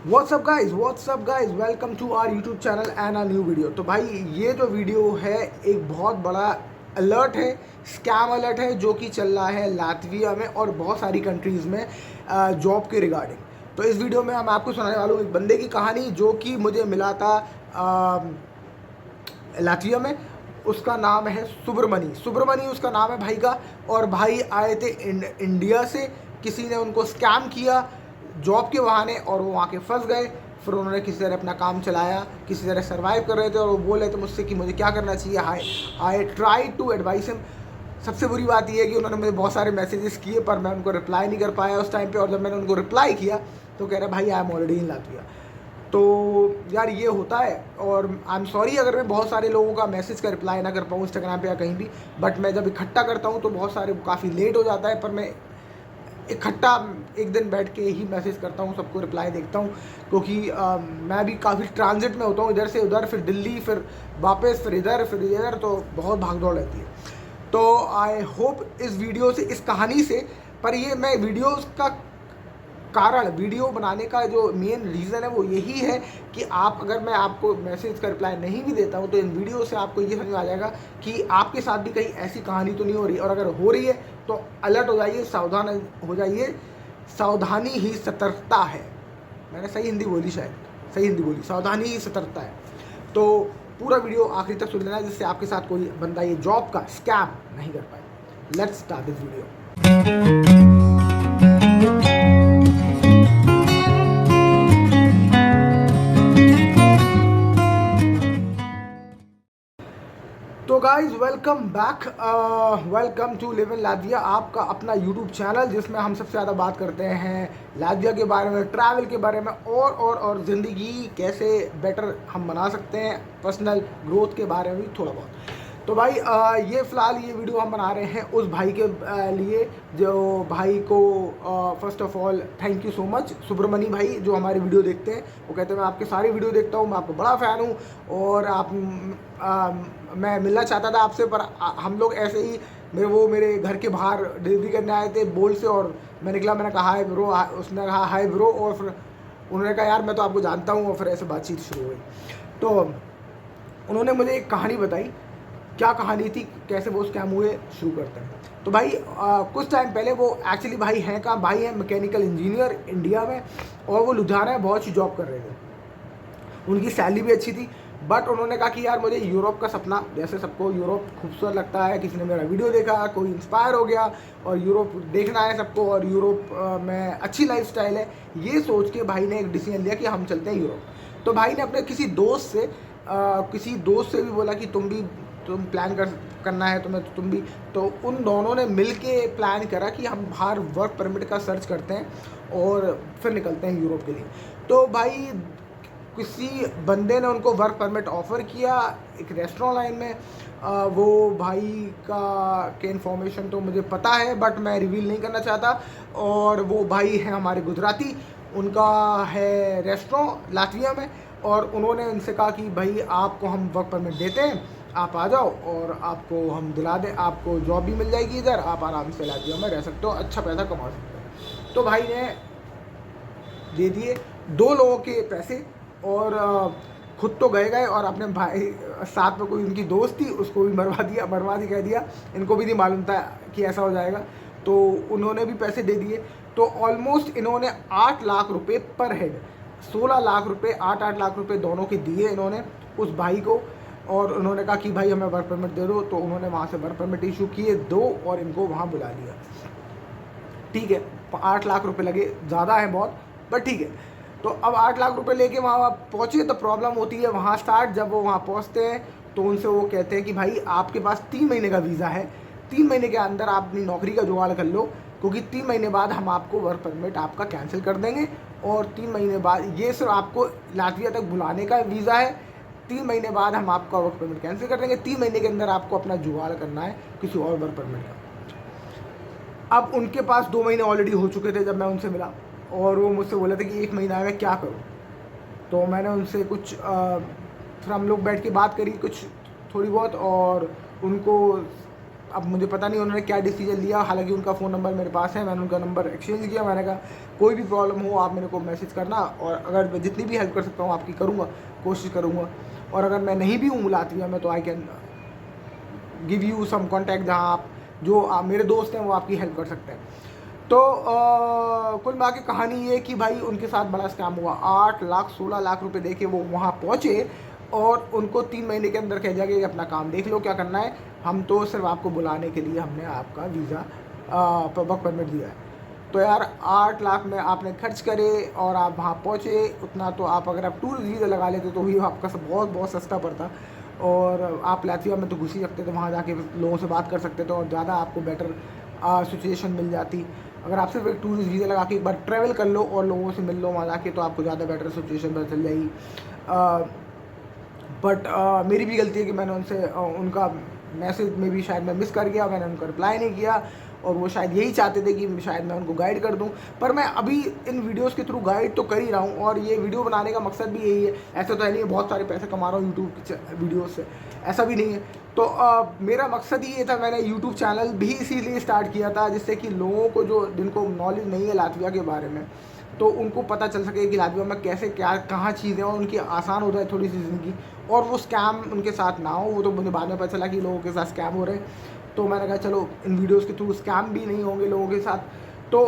WhatsApp guys welcome to our YouTube channel and a new video. तो भाई ये जो वीडियो है एक बहुत बड़ा अलर्ट है, स्कैम अलर्ट है जो कि चल रहा है लातविया में और बहुत सारी कंट्रीज़ में जॉब के रिगार्डिंग। तो इस वीडियो में मैं आपको सुनाने वाला हूँ एक बंदे की कहानी जो कि मुझे मिला था लातविया में। उसका नाम है सुब्रमणी उसका नाम है भाई का। और भाई आए थे इंडिया से, किसी ने उनको स्कैम किया जॉब के बहाने और वो वहाँ के फंस गए। फिर उन्होंने किसी तरह अपना काम चलाया, किसी तरह सर्वाइव कर रहे थे और वो बोल रहे थे मुझसे कि मुझे क्या करना चाहिए। I try to advise him. सबसे बुरी बात यह है कि उन्होंने मुझे बहुत सारे मैसेजेस किए पर मैं उनको रिप्लाई नहीं कर पाया उस टाइम पे। और जब मैंने उनको रिप्लाई किया तो कह रहे भाई I am already in Latvia. तो यार ये होता है और आई एम सॉरी अगर मैं बहुत सारे लोगों का मैसेज का रिप्लाई ना कर पाऊँ इंस्टाग्राम पे या कहीं भी। बट मैं जब इकट्ठा करता हूँ तो बहुत सारे काफ़ी लेट हो जाता है, पर मैं इकट्ठा एक दिन बैठ के ही मैसेज करता हूँ, सबको रिप्लाई देखता हूँ। क्योंकि मैं भी काफ़ी ट्रांजिट में होता हूँ, इधर से उधर, फिर दिल्ली, फिर वापस, फिर इधर, तो बहुत भाग दौड़ रहती है। तो आई होप इस वीडियो से, इस कहानी से, पर ये मैं वीडियोस का कारण, वीडियो बनाने का जो मेन रीज़न है वो यही है कि आप, अगर मैं आपको मैसेज का रिप्लाई नहीं भी देता हूँ तो इन वीडियो से आपको ये समझ में आ जाएगा कि आपके साथ भी कहीं ऐसी कहानी तो नहीं हो रही। और अगर हो रही है तो अलर्ट हो जाइए, सावधान हो जाइए। सावधानी ही सतर्कता है। मैंने सही हिंदी बोली, शायद सही हिंदी बोली, सावधानी ही सतर्कता है। तो पूरा वीडियो आखिरी तक सुन लेना जिससे आपके साथ कोई बंदा ये जॉब का स्कैम नहीं कर पाए। Let's start this video. तो guys welcome back, welcome to live in Latvia, आपका अपना यूट्यूब चैनल जिसमें हम सबसे ज़्यादा बात करते हैं लातविया के बारे में, ट्रैवल के बारे में और ज़िंदगी कैसे बेटर हम बना सकते हैं, पर्सनल ग्रोथ के बारे में भी थोड़ा बहुत। तो भाई ये फ़िलहाल ये वीडियो हम बना रहे हैं उस भाई के लिए जो भाई को first of all thank you so much, Subramani भाई जो हमारी वीडियो देखते हैं। वो कहते हैं मैं आपके सारी वीडियो देखता हूँ, मैं आपको बड़ा फ़ैन हूँ और मैं मिलना चाहता था आपसे, पर हम लोग ऐसे ही मेरे घर के बाहर डिलीवरी करने आए थे बोल से, और मैं निकला, मैंने कहा हाय ब्रो, उसने कहा हाय ब्रो, और फिर उन्होंने कहा यार मैं तो आपको जानता हूँ, और फिर ऐसे बातचीत शुरू हुई। तो उन्होंने मुझे एक कहानी बताई। क्या कहानी थी, कैसे वो स्कैम हुए, शुरू करते हैं। तो भाई कुछ टाइम पहले, वो एक्चुअली भाई हैं कहाँ, भाई हैं मैकेनिकल इंजीनियर इंडिया में, और वो लुधियाना में बहुत अच्छी जॉब कर रहे थे। उनकी सैलरी भी अच्छी थी। बट उन्होंने कहा कि यार मुझे यूरोप का सपना, जैसे सबको यूरोप खूबसूरत लगता है, किसी ने मेरा वीडियो देखा, कोई इंस्पायर हो गया और यूरोप देखना है सबको, और यूरोप में अच्छी लाइफस्टाइल है, ये सोच के भाई ने एक डिसीजन लिया कि हम चलते हैं यूरोप। तो भाई ने अपने किसी दोस्त से भी बोला कि तुम प्लान करना है तुम्हें, तो तुम भी। तो उन दोनों ने मिल के प्लान करा कि हम बाहर वर्क परमिट का सर्च करते हैं और फिर निकलते हैं यूरोप के लिए। तो भाई किसी बंदे ने उनको वर्क परमिट ऑफ़र किया एक रेस्टोरेंट लाइन में। वो भाई के इन्फॉर्मेशन तो मुझे पता है बट मैं रिवील नहीं करना चाहता। और वो भाई हैं हमारे गुजराती, उनका है रेस्टोरेंट लातविया में, और उन्होंने उनसे कहा कि भाई आपको हम वर्क परमिट देते हैं, आप आ जाओ और आपको हम दिला दें, आपको जॉब भी मिल जाएगी इधर, आप आराम से लातविया में रह सकते हो, अच्छा पैसा कमा सकते हो। तो भाई ने दे दिए 2 लोगों के पैसे, और खुद तो गए और अपने भाई साथ में कोई उनकी दोस्त थी उसको भी मरवा दी कह दिया। इनको भी नहीं मालूम था कि ऐसा हो जाएगा, तो उन्होंने भी पैसे दे दिए। तो ऑलमोस्ट इन्होंने 8 लाख रुपए पर हेड, 16 लाख रुपए, 8 लाख रुपए दोनों के दिए इन्होंने उस भाई को। और उन्होंने कहा कि भाई हमें वर्क परमिट दे दो, तो उन्होंने वहाँ से वर्क परमिट इशू किए 2 और इनको वहाँ बुला लिया। ठीक है, 8 लाख रुपए लगे, ज़्यादा है बहुत, बट ठीक है। तो अब 8 लाख रुपए लेके वहाँ पहुँचे तो प्रॉब्लम होती है वहाँ स्टार्ट। जब वो वहाँ पहुँचते हैं तो उनसे वो कहते हैं कि भाई आपके पास 3 महीने का वीज़ा है, 3 महीने के अंदर आप अपनी नौकरी का जुगाड़ कर लो, क्योंकि 3 महीने बाद हम आपको वर्क परमिट आपका कैंसिल कर देंगे। और 3 महीने बाद, ये सिर्फ आपको लातविया तक बुलाने का वीज़ा है, 3 महीने बाद हम आपका वर्क परमिट कैंसिल कर देंगे, 3 महीने के अंदर आपको अपना जुगाड़ करना है किसी और वर्क परमिट का। अब उनके पास 2 महीने ऑलरेडी हो चुके थे जब मैं उनसे मिला, और वो मुझसे बोले थे कि 1 महीना है, मैं क्या करूँ। तो मैंने उनसे कुछ फिर हम लोग बैठ के बात करी कुछ थोड़ी बहुत, और उनको अब मुझे पता नहीं उन्होंने क्या डिसीजन लिया, हालांकि उनका फ़ोन नंबर मेरे पास है, मैंने उनका नंबर एक्सचेंज किया। मैंने कहा कोई भी प्रॉब्लम हो आप मेरे को मैसेज करना, और अगर मैं जितनी भी हेल्प कर सकता हूँ आपकी करूँगा, कोशिश करूँगा। और अगर मैं नहीं भी हूँ लातविया में तो I can give you some contact जहाँ आप जो मेरे दोस्त हैं वो आपकी हेल्प कर सकते हैं। तो कुल मिला के कहानी ये कि भाई उनके साथ बड़ा स्कैम हुआ। 8 लाख 16 लाख रुपए दे के वो वहाँ पहुँचे और उनको 3 महीने के अंदर कह दिया कि अपना काम देख लो क्या करना है, हम तो सिर्फ आपको बुलाने के लिए हमने आपका वीज़ा वर्क परमिट दिया है। तो यार 8 लाख में आपने खर्च करे और आप वहाँ पहुँचे, उतना तो आप अगर आप टूरिस्ट वीज़ा लगा लेते तो भी आपका सब बहुत बहुत सस्ता पड़ता, और आप लातविया में तो घुस ही सकते थे, वहाँ जाके लोगों से बात कर सकते थे और ज़्यादा आपको बेटर सिचुएशन मिल जाती। अगर आप सिर्फ एक टूरिस्ट वीज़ा लगा के एक बार ट्रैवल कर लो और लोगों से मिल लो वहाँ जाके, तो आपको ज़्यादा बेटर सिचुएशन पता चल जाएगी। बट मेरी भी गलती है कि मैंने उनसे उनका मैसेज में भी शायद मैं मिस कर गया, मैंने उनको रिप्लाई नहीं किया, और वो शायद यही चाहते थे कि शायद मैं उनको गाइड कर दूं। पर मैं अभी इन वीडियोस के थ्रू गाइड तो कर ही रहा हूं, और ये वीडियो बनाने का मकसद भी यही है। ऐसा तो है नहीं बहुत सारे पैसे कमा रहा हूँ यूट्यूब की वीडियोज़ से, ऐसा भी नहीं है। तो मेरा मकसद ही ये था, मैंने यूट्यूब चैनल भी इसीलिए स्टार्ट किया था जिससे कि लोगों को जो जिनको नॉलेज नहीं है लातविया के बारे में, तो उनको पता चल सके कि लातविया में कैसे क्या कहाँ चीज़ें और उनकी आसान हो जाए थोड़ी सी ज़िंदगी, और वो स्कैम उनके साथ ना हो। वो तो मुझे बाद में पता चला कि लोगों के साथ स्कैम हो रहे हैं, तो मैंने कहा चलो इन वीडियोस के थ्रू स्कैम भी नहीं होंगे लोगों के साथ। तो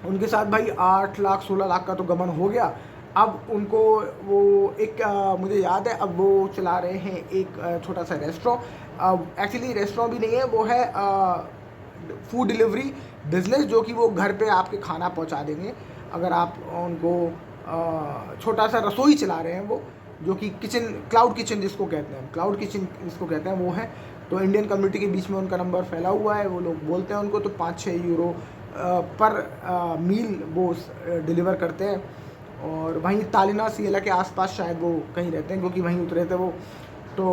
उनके साथ भाई 8 लाख 16 लाख का तो गबन हो गया। अब उनको वो एक मुझे याद है, अब वो चला रहे हैं एक छोटा सा रेस्टोरेंट। एक्चुअली रेस्टोरेंट भी नहीं है, वो है फूड डिलीवरी बिजनेस, जो कि वो घर पे आपके खाना पहुंचा देंगे। अगर आप उनको छोटा सा रसोई चला रहे हैं वो, जो कि किचन क्लाउड किचन जिसको कहते हैं, क्लाउड किचन जिसको कहते हैं वो है। तो इंडियन कम्युनिटी के बीच में उनका नंबर फैला हुआ है, वो लोग बोलते हैं उनको, तो 5-6 यूरो पर मील वो डिलीवर करते हैं। और वहीं तालिना सिएला के आसपास शायद वो कहीं रहते हैं, क्योंकि वहीं उतरे थे वो। तो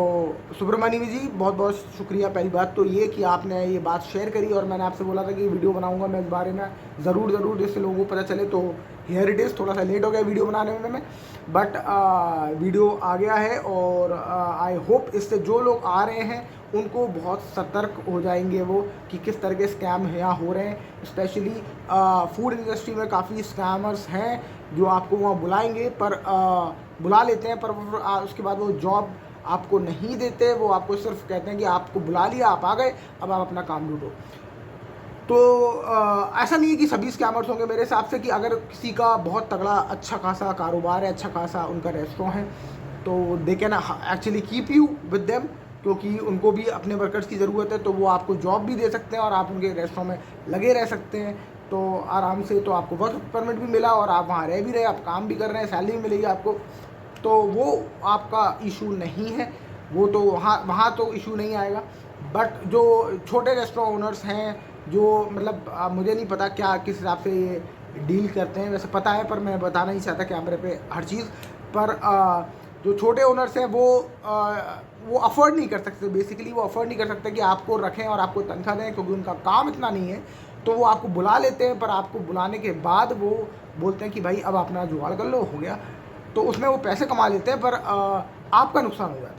सुब्रमण्यम जी बहुत बहुत शुक्रिया। पहली बात तो ये कि आपने ये बात शेयर करी, और मैंने आपसे बोला था कि वीडियो बनाऊंगा मैं इस बारे में ज़रूर जिससे लोगों को पता चले। तो हियर इट इज़, थोड़ा सा लेट हो गया वीडियो बनाने में मैं, बट वीडियो आ गया है। और आई होप इससे जो लोग आ रहे हैं उनको बहुत सतर्क हो जाएंगे वो, कि किस तरह के स्कैम यहाँ हो रहे हैं। स्पेशली फूड इंडस्ट्री में काफ़ी स्कैमर्स हैं जो आपको वहाँ बुलाएंगे, पर बुला लेते हैं, पर उसके बाद वो जॉब आपको नहीं देते। वो आपको सिर्फ कहते हैं कि आपको बुला लिया, आप आ गए, अब आप अपना काम ढूंढो। तो ऐसा नहीं है कि सभी स्कैमर्स होंगे मेरे हिसाब से, कि अगर किसी का बहुत तगड़ा अच्छा खासा कारोबार है, अच्छा खासा उनका रेस्टोरेंट है, तो they can actually keep you with them, क्योंकि उनको भी अपने वर्कर्स की ज़रूरत है। तो वो आपको जॉब भी दे सकते हैं और आप उनके रेस्टोरेंट में लगे रह सकते हैं, तो आराम से। तो आपको वर्क परमिट भी मिला और आप वहाँ रह भी रहे, आप काम भी कर रहे हैं, सैलरी भी मिलेगी आपको, तो वो आपका इशू नहीं है। वो तो वहाँ तो इशू नहीं आएगा। बट जो छोटे रेस्टोरेंट ओनर्स हैं, जो मतलब मुझे नहीं पता क्या किस हिसाब से ये डील करते हैं, वैसे पता है पर मैं बताना नहीं चाहता कैमरे पे हर चीज़। पर जो छोटे ओनर्स हैं वो अफोर्ड नहीं कर सकते, बेसिकली वो अफोर्ड नहीं कर सकते कि आपको रखें और आपको तनख्वाह दें, क्योंकि उनका काम इतना नहीं है। तो वो आपको बुला लेते हैं, पर आपको बुलाने के बाद वो बोलते हैं कि भाई अब अपना जुगाड़ कर लो, हो गया। तो उसमें वो पैसे कमा लेते हैं, पर आपका नुकसान हो जाता है।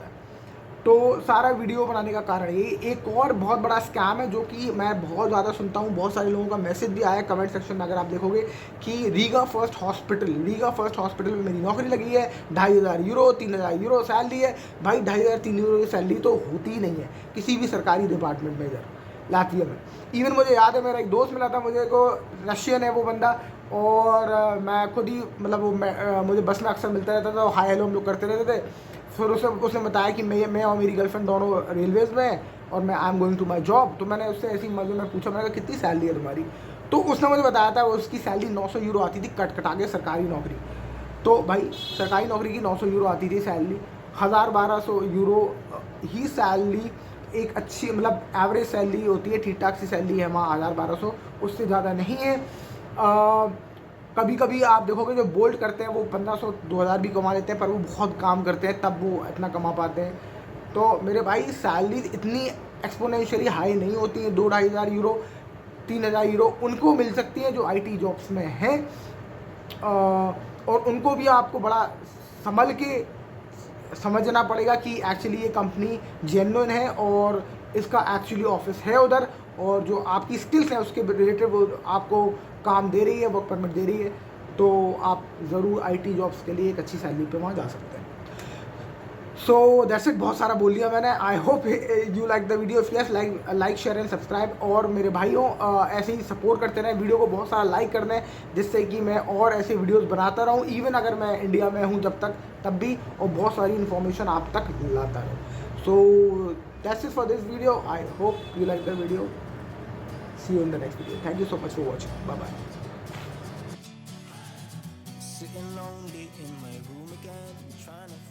तो सारा वीडियो बनाने का कारण ये एक और बहुत बड़ा स्कैम है, जो कि मैं बहुत ज़्यादा सुनता हूँ। बहुत सारे लोगों का मैसेज भी आया कमेंट सेक्शन में, अगर आप देखोगे कि रीगा फर्स्ट हॉस्पिटल में मेरी नौकरी लगी है, 2500 यूरो 3000 यूरो सैलरी है। भाई 2500 3 यूरो की सैलरी तो होती ही नहीं है किसी भी सरकारी डिपार्टमेंट में इधर लातविया में। इवन मुझे याद है, मेरा एक दोस्त मिला था मुझे को, रशियन है वो बंदा, और मैं खुद ही मतलब मुझे बस में अक्सर मिलता रहता था, हाय हेलो हम लोग करते रहते थे। फिर उसने बताया कि मैं और मेरी गर्लफ्रेंड दोनों रेलवेज़ में हैं और मैं I am going to my job. तो मैंने उससे ऐसी मजे में पूछा, मैंने कहा कितनी सैलरी है तुम्हारी? तो उसने मुझे बताया था उसकी सैलरी 900 यूरो आती थी कटा के, सरकारी नौकरी। तो भाई सरकारी नौकरी की 900 यूरो आती थी सैलरी। 1000-1200 यूरो ही सैलरी एक अच्छी मतलब एवरेज सैलरी होती है, ठीक ठाक सी सैलरी है वहाँ 1000-1200, उससे ज़्यादा नहीं है। कभी कभी आप देखोगे जो बोल्ट करते हैं वो 1500-2000 भी कमा लेते हैं, पर वो बहुत काम करते हैं तब वो इतना कमा पाते हैं। तो मेरे भाई सैलरी इतनी एक्सपोनेंशियली हाई नहीं होती है। 2-2500 यूरो 3000 यूरो उनको मिल सकती है जो आईटी जॉब्स में हैं, और उनको भी आपको बड़ा संभल के समझना पड़ेगा कि एक्चुअली ये कंपनी जेन्युइन है और इसका एक्चुअली ऑफिस है उधर, और जो आपकी स्किल्स हैं उसके रिलेटेड वो आपको काम दे रही है, वर्क परमिट दे रही है, तो आप ज़रूर IT जॉब्स के लिए एक अच्छी सैलरी पे वहाँ जा सकते हैं। सो दैट्स इट, बहुत सारा बोल दिया मैंने। आई hope you like the video. If yes, like share and subscribe. और मेरे भाइयों ऐसे ही सपोर्ट करते रहें, वीडियो को बहुत सारा लाइक कर दें, जिससे कि मैं और ऐसे वीडियोस बनाता रहूं, इवन अगर मैं इंडिया में हूं जब तक, तब भी, और बहुत सारी इन्फॉर्मेशन आप तक लाता रहूँ। So that's it for this video. I hope you like the video. See you in the next video. Thank you so much for watching. Bye bye. Sitting lonely in my room again, trying to